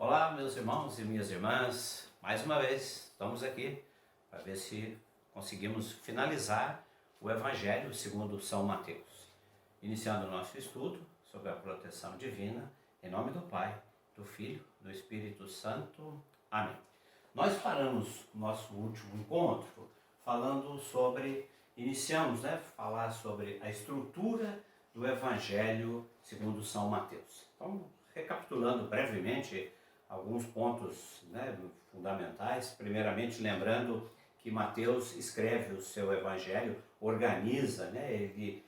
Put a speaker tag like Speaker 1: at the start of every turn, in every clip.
Speaker 1: Olá, meus irmãos e minhas irmãs, mais uma vez estamos aqui para ver se conseguimos finalizar o Evangelho segundo São Mateus, iniciando o nosso estudo sobre a proteção divina, em nome do Pai, do Filho, do Espírito Santo. Amém. Nós paramos o nosso último encontro falando sobre, falar sobre a estrutura do Evangelho segundo São Mateus. Então, recapitulando brevemente alguns pontos fundamentais, primeiramente lembrando que Mateus escreve o seu evangelho, organiza, ele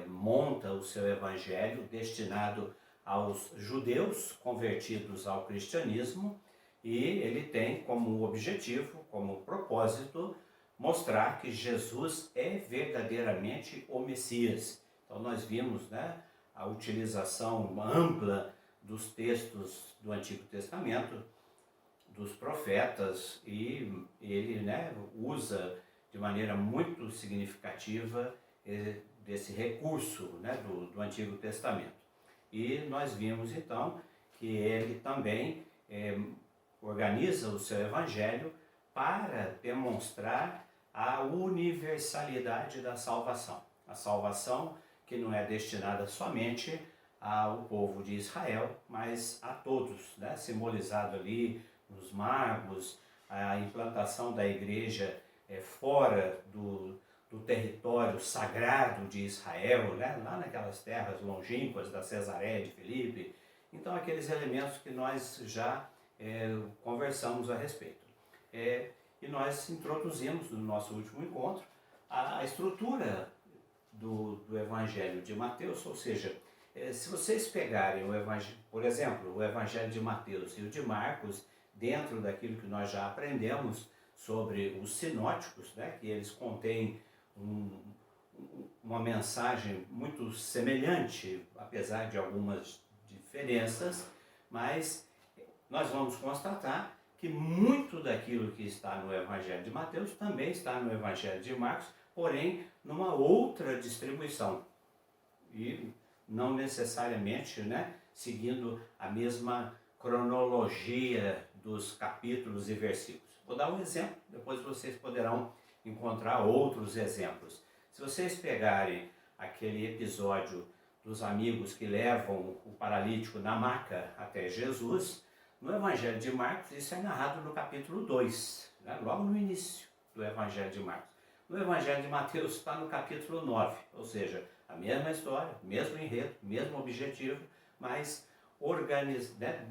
Speaker 1: monta o seu evangelho destinado aos judeus convertidos ao cristianismo, e ele tem como objetivo, como propósito, mostrar que Jesus é verdadeiramente o Messias. Então nós vimos a utilização ampla dos textos do Antigo Testamento, dos profetas, e ele usa de maneira muito significativa desse recurso do Antigo Testamento. E nós vimos então que ele também organiza o seu evangelho para demonstrar a universalidade da salvação. A salvação que não é destinada somente ao povo de Israel, mas a todos, simbolizado ali nos magos, a implantação da igreja fora do território sagrado de Israel, lá naquelas terras longínquas da Cesareia de Filipe. Então, aqueles elementos que nós já conversamos a respeito. E nós introduzimos no nosso último encontro a estrutura do Evangelho de Mateus, ou seja, se vocês pegarem o evangelho, por exemplo, o Evangelho de Mateus e o de Marcos, dentro daquilo que nós já aprendemos sobre os sinóticos, que eles contêm uma mensagem muito semelhante, apesar de algumas diferenças, mas nós vamos constatar que muito daquilo que está no Evangelho de Mateus também está no Evangelho de Marcos, porém numa outra distribuição. E não necessariamente seguindo a mesma cronologia dos capítulos e versículos. Vou dar um exemplo, depois vocês poderão encontrar outros exemplos. Se vocês pegarem aquele episódio dos amigos que levam o paralítico na maca até Jesus, no Evangelho de Marcos isso é narrado no capítulo 2, logo no início do Evangelho de Marcos. No Evangelho de Mateus está no capítulo 9, ou seja, a mesma história, mesmo enredo, mesmo objetivo, mas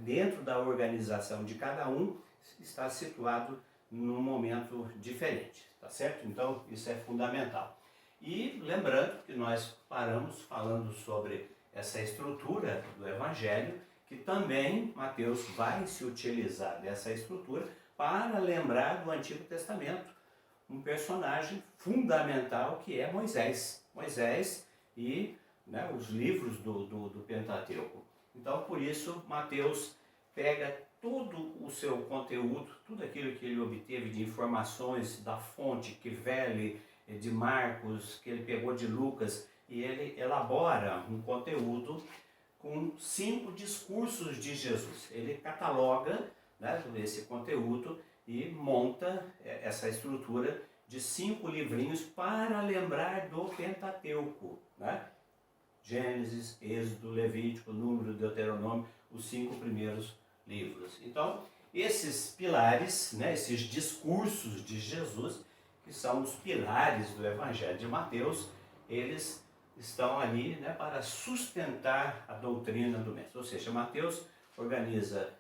Speaker 1: dentro da organização de cada um está situado num momento diferente, tá certo? Então isso é fundamental. E lembrando que nós paramos falando sobre essa estrutura do Evangelho, que também Mateus vai se utilizar dessa estrutura para lembrar do Antigo Testamento um personagem fundamental que é Moisés. Moisés e os livros do Pentateuco. Então, por isso, Mateus pega todo o seu conteúdo, tudo aquilo que ele obteve de informações da fonte que vele de Marcos, que ele pegou de Lucas, e ele elabora um conteúdo com 5 discursos de Jesus. Ele cataloga esse conteúdo e monta essa estrutura de 5 livrinhos para lembrar do Pentateuco. Gênesis, Êxodo, Levítico, Número, Deuteronômio, os 5 primeiros livros. Então, esses pilares, esses discursos de Jesus, que são os pilares do Evangelho de Mateus, eles estão ali para sustentar a doutrina do Mestre. Ou seja, Mateus organiza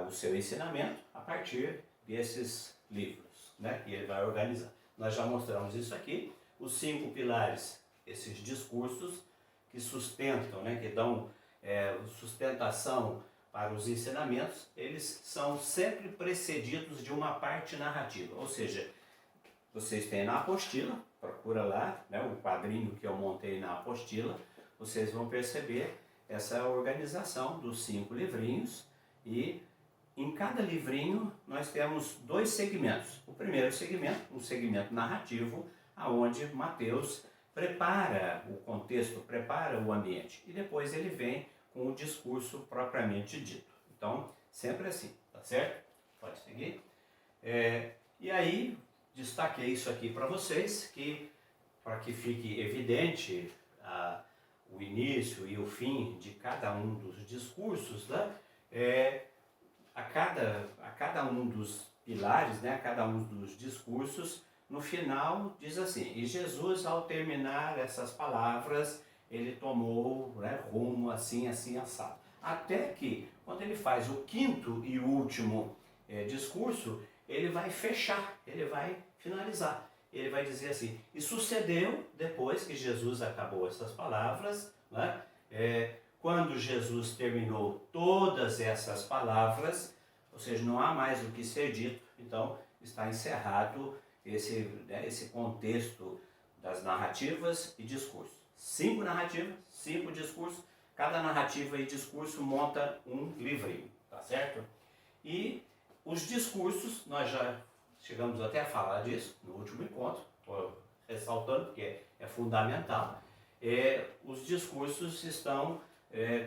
Speaker 1: o seu ensinamento a partir desses livros que ele vai organizar. Nós já mostramos isso aqui, os 5 pilares, esses discursos que sustentam, que dão sustentação para os ensinamentos, eles são sempre precedidos de uma parte narrativa. Ou seja, vocês têm na apostila, procura lá, o quadrinho que eu montei na apostila, vocês vão perceber essa organização dos 5 livrinhos, e em cada livrinho nós temos 2 segmentos. O primeiro segmento, um segmento narrativo, aonde Mateus prepara o contexto, prepara o ambiente, e depois ele vem com o discurso propriamente dito. Então, Sempre assim, tá certo? Pode seguir. E aí, destaquei isso aqui para vocês, para que fique evidente o início e o fim de cada um dos discursos, né? A cada um dos pilares, né? A cada um dos discursos, no final diz assim: e Jesus, ao terminar essas palavras, ele tomou, né, rumo assim, assim, assado. Até que, quando ele faz o quinto e último discurso, ele vai fechar, ele vai finalizar. Ele vai dizer assim: e sucedeu, depois que Jesus acabou essas palavras, né, quando Jesus terminou todas essas palavras, ou seja, não há mais o que ser dito, então está encerrado esse contexto das narrativas e discursos. 5 narrativas, 5 discursos, cada narrativa e discurso monta um livrinho, tá certo? E os discursos, nós já chegamos até a falar disso no último encontro, estou ressaltando porque é fundamental. Os discursos estão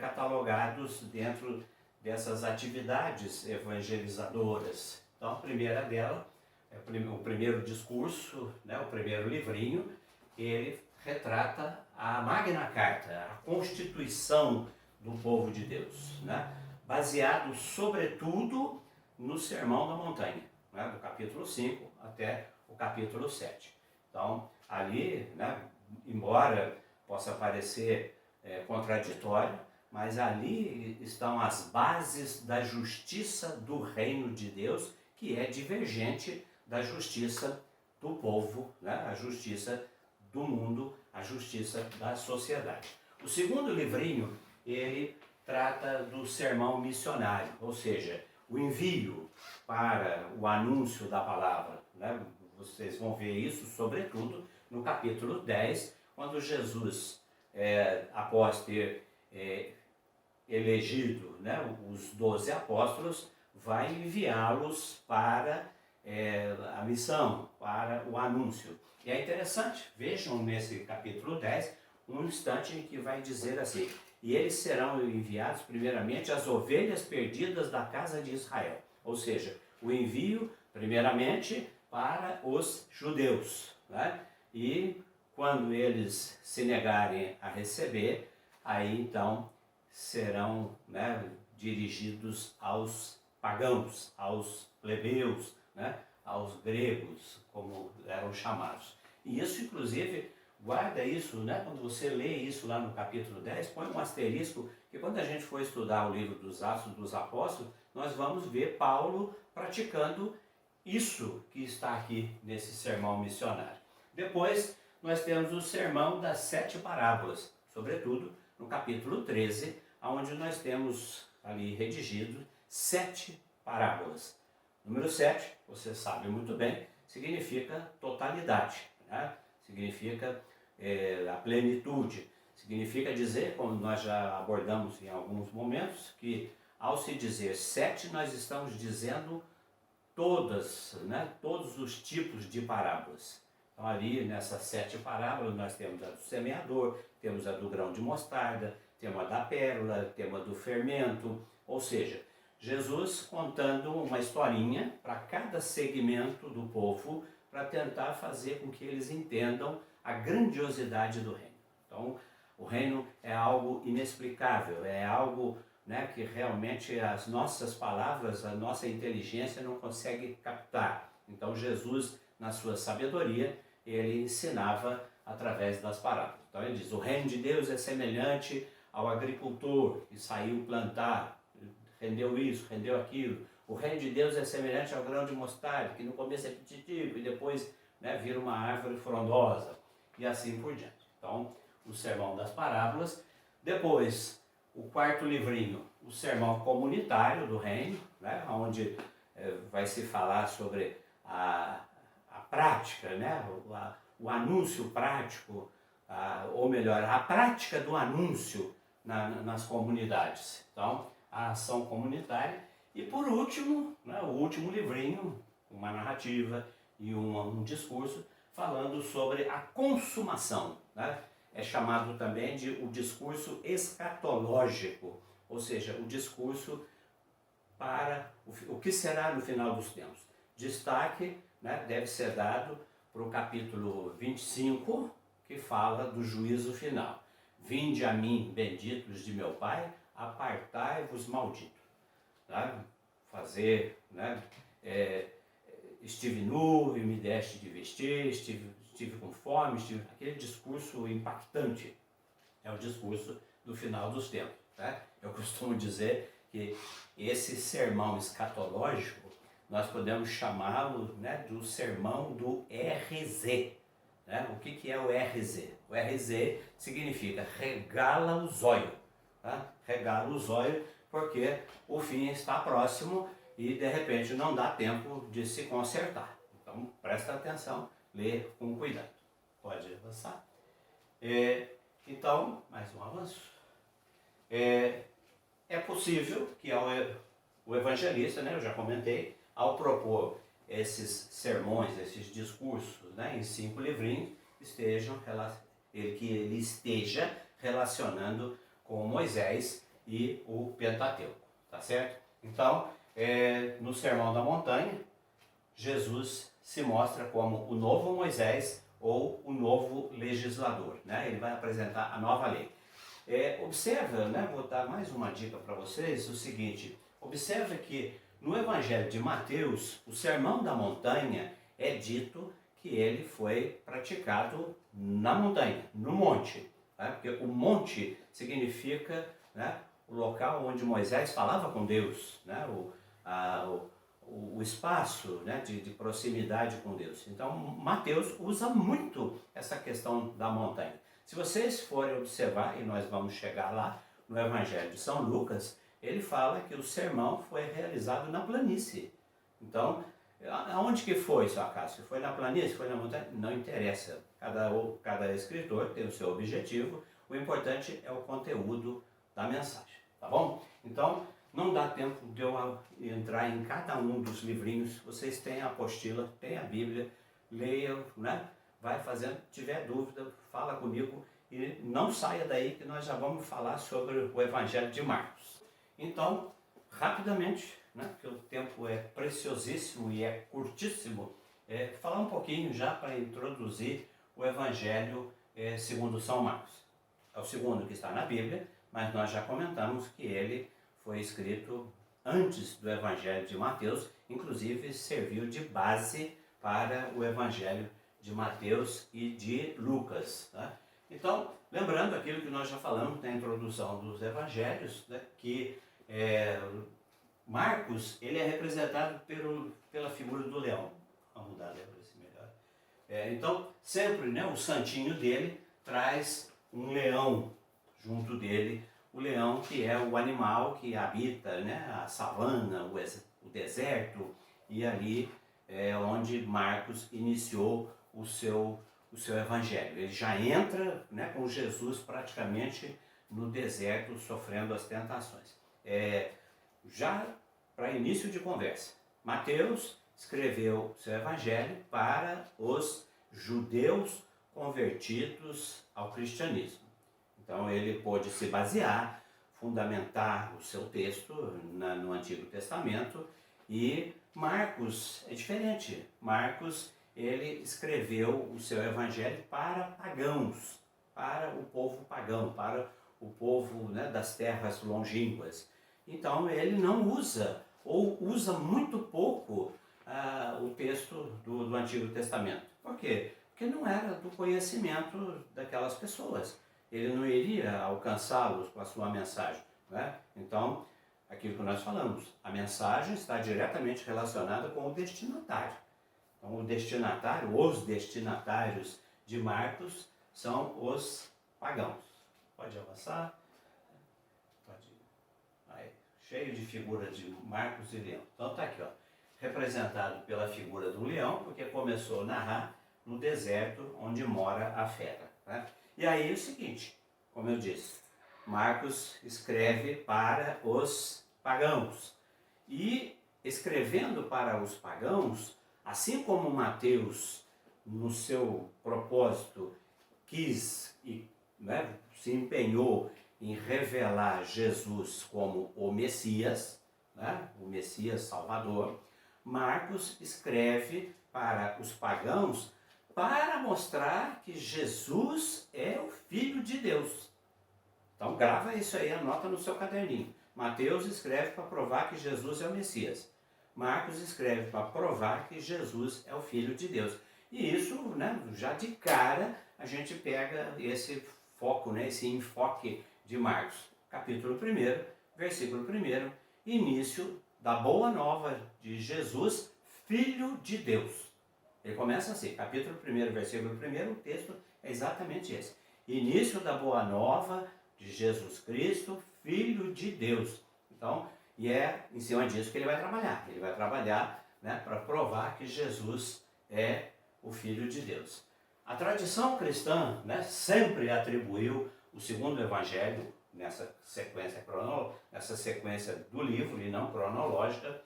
Speaker 1: catalogados dentro dessas atividades evangelizadoras. Então, a primeira dela, o primeiro discurso, né, o primeiro livrinho, ele retrata a Magna Carta, a Constituição do povo de Deus, né, baseado sobretudo no Sermão da Montanha, né, do capítulo 5 até o capítulo 7. Então, ali, né, embora possa parecer contraditório, mas ali estão as bases da justiça do reino de Deus, que é divergente da justiça do povo, né, a justiça do mundo, a justiça da sociedade. O segundo livrinho, ele trata do sermão missionário, ou seja, o envio para o anúncio da palavra, né? Vocês vão ver isso, sobretudo, no capítulo 10, quando Jesus, após ter elegido, né, os 12 apóstolos, vai enviá-los para a missão, para o anúncio. E é interessante, vejam nesse capítulo 10, um instante em que vai dizer assim: e eles serão enviados primeiramente às ovelhas perdidas da casa de Israel. Ou seja, o envio primeiramente para os judeus, né? E quando eles se negarem a receber, aí então serão, né, dirigidos aos pagãos, aos plebeus, né, aos gregos, como eram chamados. E isso, inclusive, guarda isso, né, quando você lê isso lá no capítulo 10, põe um asterisco, que quando a gente for estudar o livro dos Atos dos Apóstolos, nós vamos ver Paulo praticando isso que está aqui nesse sermão missionário. Depois, nós temos o sermão das 7 parábolas, sobretudo no capítulo 13, onde nós temos ali redigido 7 parábolas. Número 7, você sabe muito bem, significa totalidade, né? Significa a plenitude. Significa dizer, como nós já abordamos em alguns momentos, que ao se dizer 7, nós estamos dizendo todos os tipos de parábolas. Então ali nessas 7 parábolas nós temos a do semeador, temos a do grão de mostarda, temos a da pérola, temos a do fermento, ou seja, Jesus contando uma historinha para cada segmento do povo, para tentar fazer com que eles entendam a grandiosidade do reino. Então, o reino é algo inexplicável, é algo, né, que realmente as nossas palavras, a nossa inteligência não consegue captar. Então, Jesus, na sua sabedoria, ele ensinava através das parábolas. Então, ele diz: o reino de Deus é semelhante ao agricultor que saiu plantar, rendeu isso, rendeu aquilo. O reino de Deus é semelhante ao grão de mostarda, que no começo é petitivo e depois, né, vira uma árvore frondosa, e assim por diante. Então, o sermão das parábolas. Depois, o quarto livrinho, o sermão comunitário do reino, né, onde vai se falar sobre a prática, né, o anúncio prático, ou melhor, a prática do anúncio nas comunidades. Então, a ação comunitária. E por último, né, o último livrinho, uma narrativa e um discurso falando sobre a consumação, né? É chamado também de o discurso escatológico, ou seja, o discurso para o que será no final dos tempos. Destaque, né, deve ser dado para o capítulo 25, que fala do juízo final. Vinde a mim, benditos de meu Pai, apartai-vos malditos. Tá? Fazer, né, estive nu e me deste de vestir, estive com fome, aquele discurso impactante. É o discurso do final dos tempos. Tá? Eu costumo dizer que esse sermão escatológico, nós podemos chamá-lo, né, do sermão do RZ. Né? O que é o RZ? O RZ significa regala o zóio. Tá? Regala o zóio porque o fim está próximo e de repente não dá tempo de se consertar. Então presta atenção, lê com cuidado. Pode avançar. Então, mais um avanço. É possível que o evangelista, né, eu já comentei, ao propor esses sermões, esses discursos, né, em 5 livrinhos, que ele esteja relacionando com Moisés e o Pentateuco, tá certo? Então, no Sermão da Montanha, Jesus se mostra como o novo Moisés ou o novo legislador, né? Ele vai apresentar a nova lei. Observa, né, vou dar mais uma dica para vocês, o seguinte, observa que no Evangelho de Mateus, o Sermão da Montanha é dito que ele foi praticado na montanha, no monte, né? Porque o monte significa, né, o local onde Moisés falava com Deus, né? O espaço, né, de proximidade com Deus. Então, Mateus usa muito essa questão da montanha. Se vocês forem observar, e nós vamos chegar lá, no Evangelho de São Lucas, ele fala que o sermão foi realizado na planície. Então, aonde que foi, seu Acácio? Foi na planície? Foi na montanha? Não interessa. Cada escritor tem o seu objetivo. O importante é o conteúdo da mensagem, tá bom? Então, não dá tempo de eu entrar em cada um dos livrinhos. Vocês têm a apostila, têm a Bíblia, leiam, né? Vai fazendo, tiver dúvida, fala comigo e não saia daí que nós já vamos falar sobre o Evangelho de Marcos. Então, rapidamente, né, porque o tempo é preciosíssimo e é curtíssimo, falar um pouquinho já para introduzir o Evangelho segundo São Marcos. É o segundo que está na Bíblia, mas nós já comentamos que ele foi escrito antes do Evangelho de Mateus, inclusive serviu de base para o Evangelho de Mateus e de Lucas. Tá? Então, lembrando aquilo que nós já falamos na introdução dos Evangelhos, né, que Marcos ele é representado pela figura do leão. Vamos mudar para esse melhor. Então, sempre, né, o santinho dele traz um leão junto dele, o leão que é o animal que habita, né, a savana, o deserto, e ali é onde Marcos iniciou o seu evangelho. Ele já entra, né, com Jesus praticamente no deserto, sofrendo as tentações. Já para início de conversa, Mateus escreveu seu evangelho para os judeus convertidos ao cristianismo. Então ele pôde se basear, fundamentar o seu texto no Antigo Testamento, e Marcos é diferente. Marcos ele escreveu o seu evangelho para pagãos, para o povo pagão, para o povo, né, das terras longínquas. Então ele não usa, ou usa muito pouco, o texto do Antigo Testamento. Por quê? Porque não era do conhecimento daquelas pessoas. Ele não iria alcançá-los com a sua mensagem, né? Então, aquilo que nós falamos, a mensagem está diretamente relacionada com o destinatário. Então, os destinatários de Marcos são os pagãos. Pode avançar? Pode. Aí, cheio de figuras de Marcos e leão. Então está aqui, ó, representado pela figura do leão, porque começou a narrar no deserto onde mora a fera. Né? E aí é o seguinte, como eu disse, Marcos escreve para os pagãos. E escrevendo para os pagãos, assim como Mateus, no seu propósito, quis e, né, se empenhou em revelar Jesus como o Messias, né, o Messias Salvador, Marcos escreve para os pagãos para mostrar que Jesus é o Filho de Deus. Então grava isso aí, anota no seu caderninho. Mateus escreve para provar que Jesus é o Messias. Marcos escreve para provar que Jesus é o Filho de Deus. E isso, né, já de cara, a gente pega esse foco, né, esse enfoque de Marcos. Capítulo 1, versículo 1, início da boa nova de Jesus, Filho de Deus. Ele começa assim, capítulo 1, versículo 1, o texto é exatamente esse. Início da boa nova de Jesus Cristo, Filho de Deus. Então, e é em cima disso que ele vai trabalhar. Ele vai trabalhar, né, para provar que Jesus é o Filho de Deus. A tradição cristã, né, sempre atribuiu o segundo evangelho, nessa sequência do livro e não cronológica,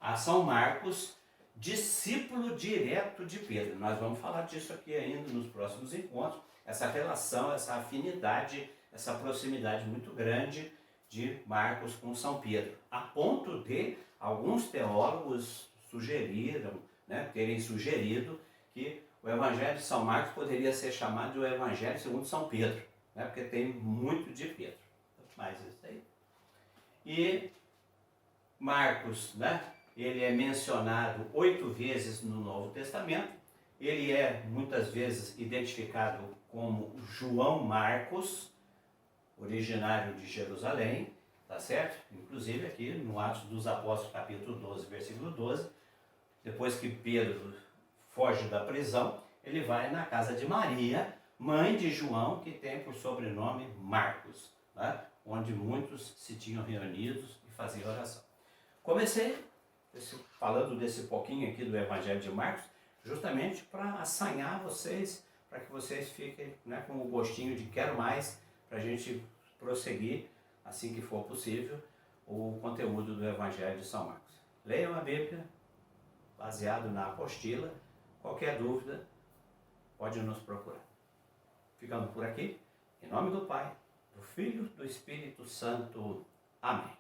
Speaker 1: a São Marcos, discípulo direto de Pedro. Nós vamos falar disso aqui ainda nos próximos encontros, essa relação, essa afinidade, essa proximidade muito grande de Marcos com São Pedro, a ponto de alguns teólogos terem sugerido que o Evangelho de São Marcos poderia ser chamado de o Evangelho segundo São Pedro, né, porque tem muito de Pedro. Mais isso aí. E Marcos, né, ele é mencionado 8 vezes no Novo Testamento. Ele é muitas vezes identificado como João Marcos, originário de Jerusalém, tá certo? Inclusive aqui no Atos dos Apóstolos, capítulo 12, versículo 12, depois que Pedro foge da prisão, ele vai na casa de Maria, mãe de João, que tem por sobrenome Marcos, né? Onde muitos se tinham reunidos e faziam oração. Comecei falando desse pouquinho aqui do Evangelho de Marcos, justamente para assanhar vocês, para que vocês fiquem, né, com o gostinho de quero mais, para a gente prosseguir, assim que for possível, o conteúdo do Evangelho de São Marcos. Leiam a Bíblia, baseado na apostila. Qualquer dúvida, pode nos procurar. Ficando por aqui, em nome do Pai, do Filho e do Espírito Santo. Amém.